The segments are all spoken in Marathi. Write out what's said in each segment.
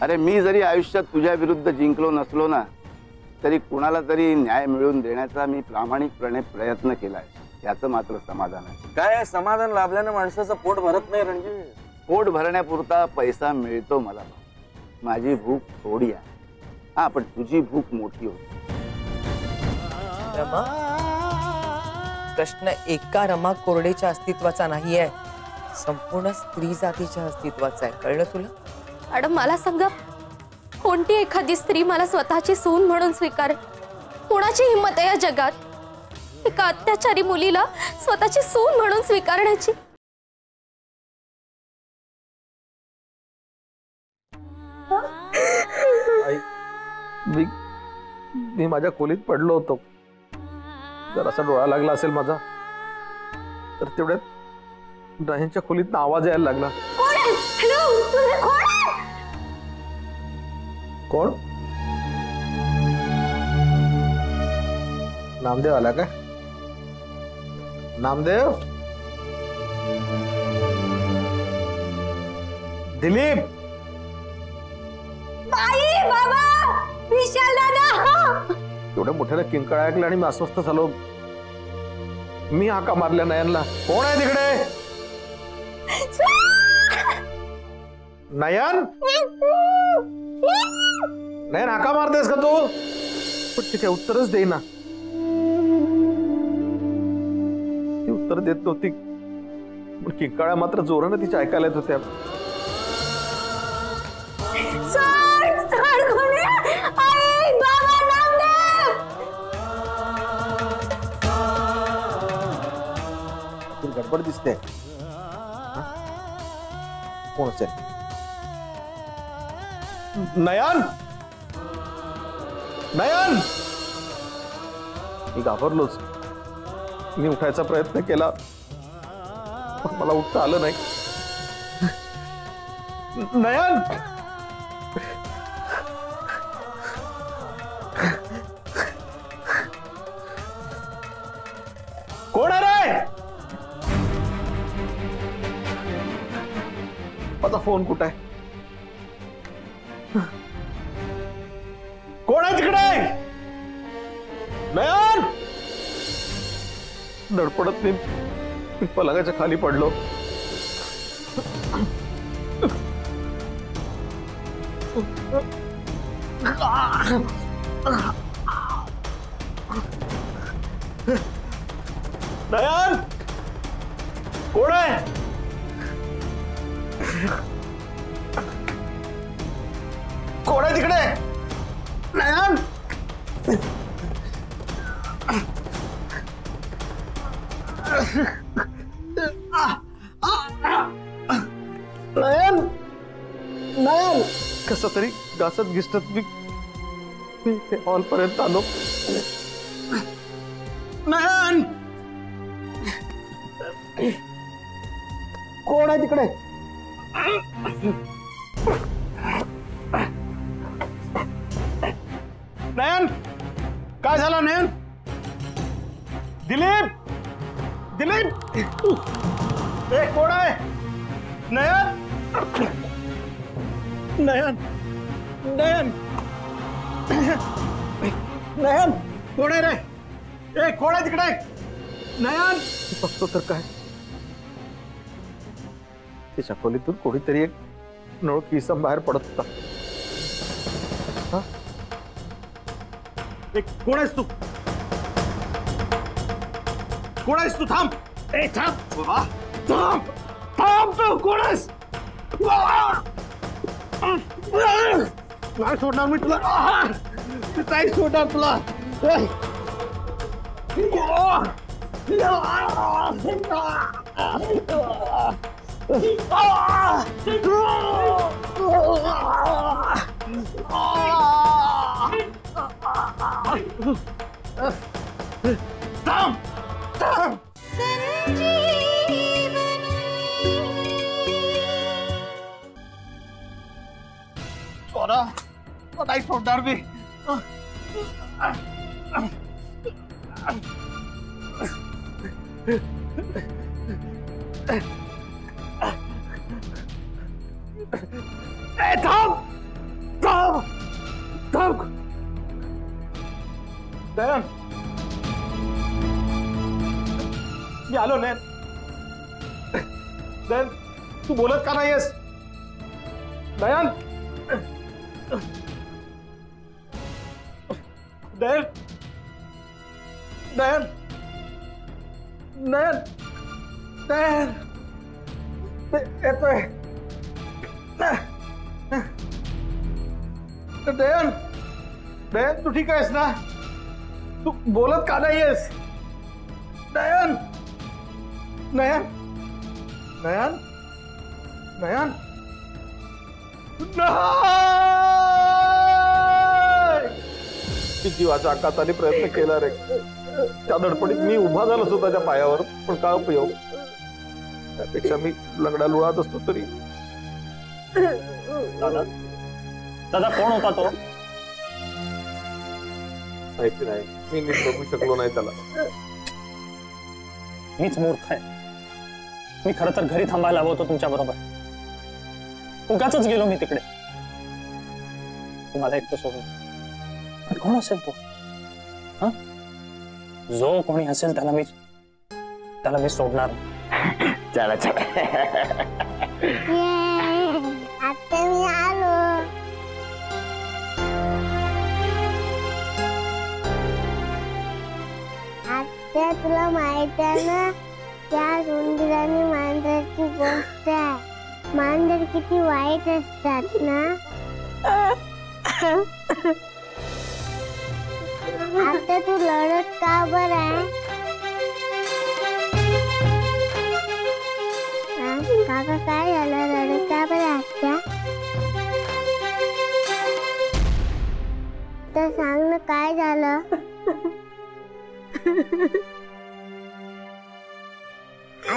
अरे मी जरी आयुष्यात तुझ्या विरुद्ध जिंकलो नसलो ना तरी कुणाला तरी न्याय मिळवून देण्याचा मी प्रामाणिकपणे प्रयत्न केलाय, याचं मात्र समाधान आहे। काय समाधान लाभल्याने माणसाचं पोट भरत नाही रणजीत। पोट भरण्यापुरता पैसा मिळतो मला, माझी भूक थोडी आहे, हा पण तुझी भूक मोठी होती। रमा, प्रश्न एका रमा कोरडेच्या अस्तित्वाचा नाहीये, संपूर्ण स्त्री जातीच्या अस्तित्वाचा आहे, कळलं तुला? मॅडम मला सांगा, कोणती एखादी स्त्री मला स्वतःची सून म्हणून स्वीकार? कोणाची हिंमत आहे या जगात एका अत्याचारी मुलीला स्वतःची सून म्हणून स्वीकारण्याची? मी माझ्या खोलीत पडलो होतो, जर असा डोळा लागला असेल माझा तर तेवढ्यात नयनच्या खोलीत आवाज यायला लागला। कोण? नामदेव आला का? नामदेव? दिलीप? आई बाबा, विशाल दादा। एवढ्या मोठ्याने किंकाळ ऐकलं आणि मी अस्वस्थ झालो। मी हाका मारल्या नयनला, कोण आहे तिकडे? नयन? नयन हाका मारतेस का तू? पण ती काय उत्तरच देईना, ती उत्तर देत नव्हती, पण किंकाळ्या मात्र जोरानं तिच्या ऐकायला येत होत्या। गडबड दिसते, कोण असेल? नयन? नयन? मी घाबरलोच, मी उठायचा प्रयत्न केला पण मला उठता आलं नाही। नयन? कोण आहे रे? माझा फोन कुठे आहे? कोण आहे तिकडे? नयन? धडपडत मी पलंगाच्या खाली पडलो। नयन? कोण आहे? कोण आहे तिकडे? नयन? नयन? नयन? कसं तरी घासत घिसत मी हॉल पर्यंत आलो। नयन? कोण आहे तिकडे? नयन? काय झालं नयन? दिलीप? दिलीप? कोण आहे? नयन नयन नयन नयन कोण आहे रे? ए कोण आहे तिकडे? नयन बघतो तर काय, तिच्या खोलीतून कोणीतरी एक नोळखी इसम बाहेर पडत होता. हा? कोण आहेस तू? कोण आहेस तू? थांब. ए थांब बाबा, थांब थांब. तू कोण आहेस? नाही सोडणार मी तुला, नाही सोडणार तुला. थांब थांब. सोडा, नाही सोडणार मी. थांब थांब थांब. नयन मी आलो. नयन नयन तू बोलत का नाहीयेस? नयन नयन नयन नयन नयन येतोय. नयन नयन तू ठीक आहेस ना? तू बोलत का नाहीयेस? नयन नयन नयन नयन जीवाच्या आकाताने प्रयत्न केला रे. त्या धडपडीत मी उभा झालो स्वतःच्या पायावर, पण काय उपयोग? त्यापेक्षा मी लंगडा लुळात असतो तरी. दादा कोण होता तो? माहिती नाही, मी नीट बघू शकलो नाही त्याला. मीच मूर्ख आहे. मी खरं तर घरी थांबायला हवं होतं तुमच्या बरोबर. उगाच गेलो मी तिकडे तुम्हाला एकटं सोडून. कोण असेल तो? हा, जो कोणी असेल त्याला मी सोडणार. चला चला. आता मी आलो. आता तुला माहित आहे ना, त्या उंदराने मांजराची गोष्ट आहे. मांजर किती वाईट असतात ना. आता तू लढत का बरं आहे? काका काय झालं? रडत का बरं आत्या? तर सांग ना काय झालं?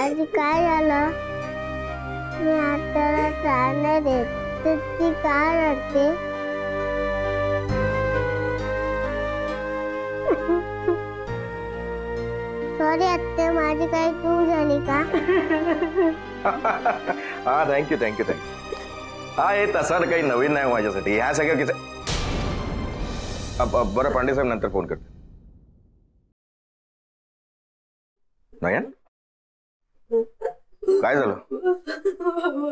आजी काय झालं? मी आत्याला त्रास नाही देत तर ती का रडते? सॉरी आत्या, माझी काही चूक झाली का? हा थँक्यू थँक्यू थँक्यू. हा हे तसं काही नवीन नाही माझ्यासाठी. ह्या सगळ्या किस्से. बरं पांडे साहेब नंतर फोन करते. नयन काय झालं?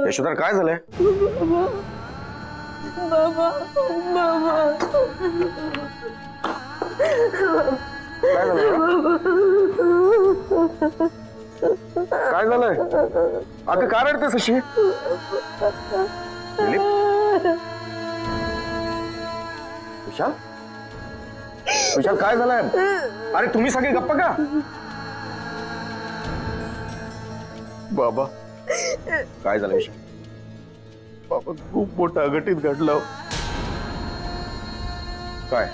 यशोधर काय झालंय? काय झालं? काय झालंय? अगं का रडतेस अशी? विशाल विशाल काय झालंय? अरे तुम्ही सगळे गप्प का? बाबा काय झालं विशाल? बाबा खूप मोठं अघटित घडलं. काय?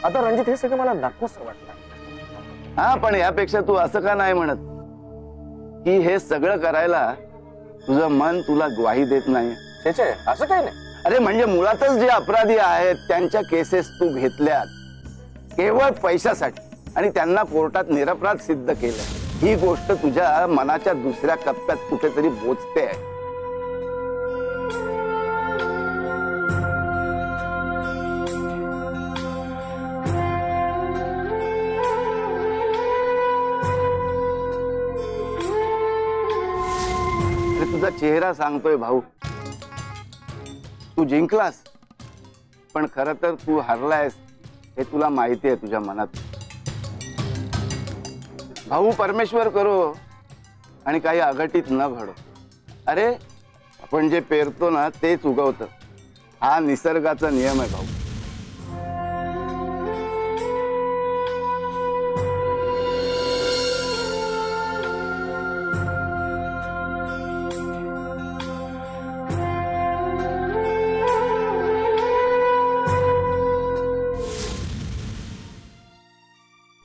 आता रणजित हे सगळं मला नकोस वाटलं. हा, पण यापेक्षा तू असं का नाही म्हणत की हे सगळं करायला तुझं मन तुला ग्वाही देत नाही? छे, असं काही नाही. अरे म्हणजे मुळातच जे अपराधी आहेत त्यांच्या केसेस तू घेतल्यात केवळ पैशासाठी आणि त्यांना कोर्टात निरपराध सिद्ध केलं. ही गोष्ट तुझ्या मनाच्या दुसऱ्या कप्प्यात कुठेतरी बोचते आहे. तुझा चेहरा सांगतोय भाऊ, तू जिंकलास, पण खरं तर तू हरलायस हे तुला माहिती आहे तुझ्या मनात. भाऊ, परमेश्वर करो आणि काही अघटित न घडो. अरे आपण जे पेरतो ना तेच उगवतं, हा निसर्गाचा नियम आहे भाऊ.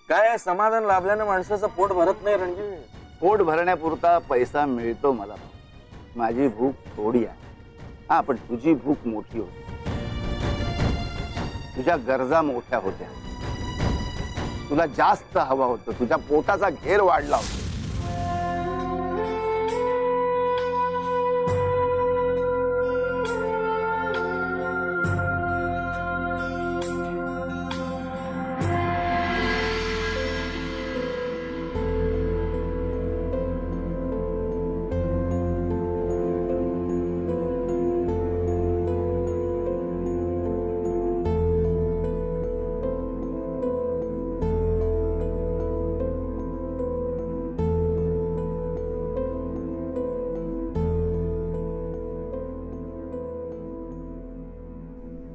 काय समाधान लाभल्यानं माणसाचं पोट भरत नाही रणजित. पोट भरण्यापुरता पैसा मिळतो मला, माझी भूक थोडी आहे. हा, पण तुझी भूक मोठी होती, तुझ्या गरजा मोठ्या होत्या, तुला जास्त हवा होतं, तुझ्या पोटाचा घेर वाढला होता.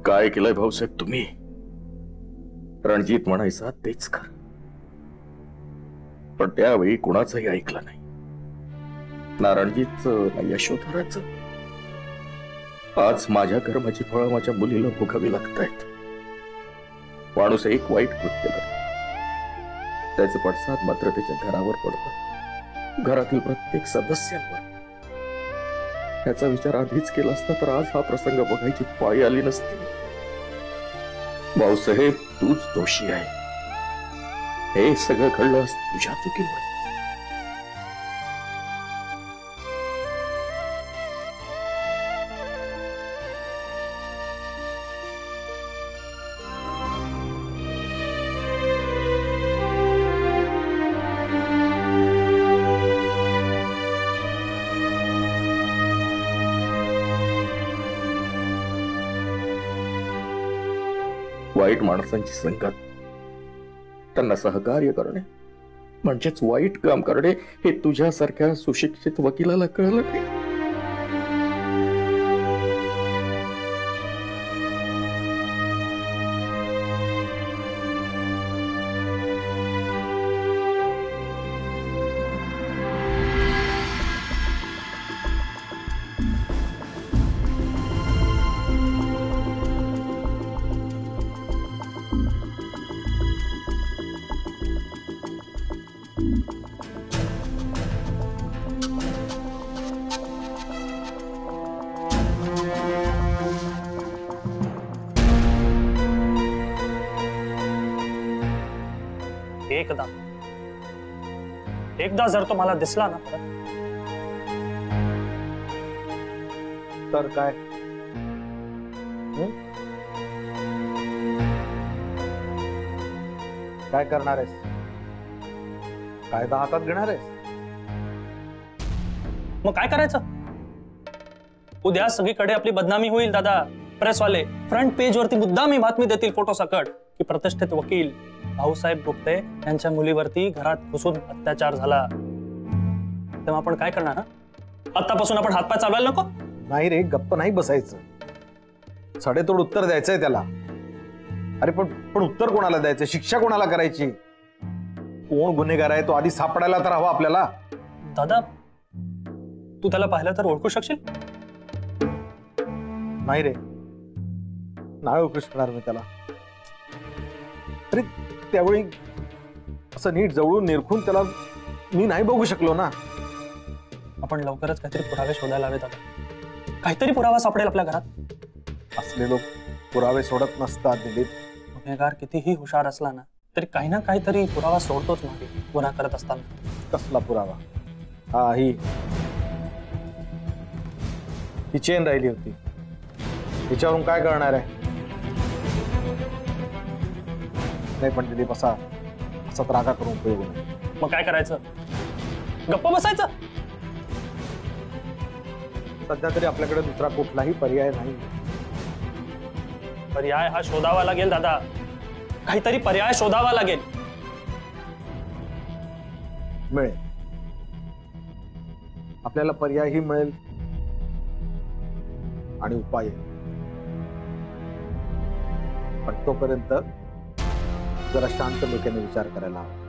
काय केलंय भाऊसाहेब तुम्ही? रणजित म्हणायचा तेच कर, पण त्यावेळी कुणाचंही ऐकलं नाही. ना रणजितचं ना यशोधराचं. आज माझ्या कर्माची फळं माझ्या मुलीला भोगावी लागतायत. माणूस एक वाईट कृत्य करतो, त्याचे पडसाद मात्र त्याच्या घरावर पडतात, घरातील प्रत्येक सदस्यांवर. याचा विचार आधीच केला असता तर आज हा प्रसंग बघायची पाळी आली नसती. भाऊसाहेब, तूच दोषी आहे. हे सगळं घडलं तुझ्या चुकीमुळे. वाईट माणसांची संगत, त्यांना सहकार्य करणे म्हणजेच वाईट काम करणे हे तुझ्यासारख्या सुशिक्षित वकिलाला कळलं नाही. एकदा जर तो मला दिसला ना तर काय? काय करणार आहेस? कायदा हातात घेणार आहेस? मग काय करायचं? उद्या सगळीकडे आपली बदनामी होईल दादा. प्रेसवाले फ्रंट पेज वरती मुद्दाम बातमी देतील फोटो सकट की प्रतिष्ठित वकील भाऊसाहेब गुप्ते यांच्या मुलीवरती घरात घुसून अत्याचार झाला. तेव्हा आपण काय करणार? आतापासून आपण हातपाय चालवायला नको? नाही रे, गप्प नाही बसायचं, सडेतोड उत्तर द्यायचंय त्याला. अरे पण उत्तर कोणाला द्यायचं? शिक्षा कोणाला करायची? कोण गुन्हेगार आहे तो आधी सापडायला तर हवा आपल्याला. दादा, तू त्याला पाहिलं तर ओळखू शकशील? नाही रे, नाही ओळखू शकणार मी त्याला. अरे त्यावेळी असं नीट जवळून निरखून त्याला मी नाही बघू शकलो ना. आपण लवकरच काहीतरी पुरावे शोधायला हवेत दादा. काहीतरी पुरावा सापडेल आपल्या घरात. असले लोक पुरावे सोडत नसतात दिलीप. गुन्हेगार कितीही हुशार असला ना तरी काही ना काहीतरी पुरावा सोडतोच मागे गुन्हा करत असताना. कसला पुरावा? हा ही चेन राहिली होती, तिच्यावरून काय करणार आहे? नाही पण दिलीप असा रागा करून उपयोग नाही. मग काय करायचं? गप्प बसायचं? सध्या तरी आपल्याकडे दुसरा कुठलाही पर्याय नाही. पर्याय हा शोधावा लागेल दादा. काहीतरी पर्याय शोधावा लागेल. मिळेल, आपल्याला पर्यायही मिळेल आणि उपाय. पण तोपर्यंत जरा शांत डोक्याने विचार करायला हवा.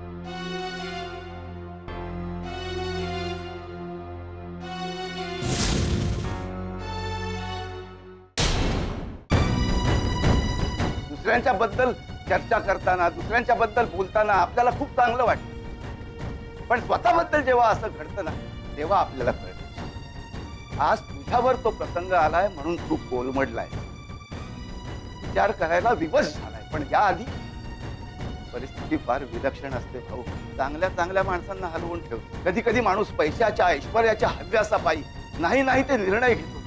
दुसऱ्यांच्या बद्दल चर्चा करताना, दुसऱ्यांच्या बद्दल बोलताना आपल्याला खूप चांगलं वाटतं, पण स्वतःबद्दल जेव्हा असं घडतं ना तेव्हा आपल्याला कळतं. आज तुझ्यावर तो प्रसंग आलाय म्हणून तू कोलमडलाय, विचार करायला विवश झालाय. पण याआधी परिस्थिती फार विलक्षण असते भाऊ. चांगल्या चांगल्या माणसांना हलवून ठेवतो. कधी कधी माणूस पैशाच्या ऐश्वर्याच्या हव्यासापायी नाही ते निर्णय घेतो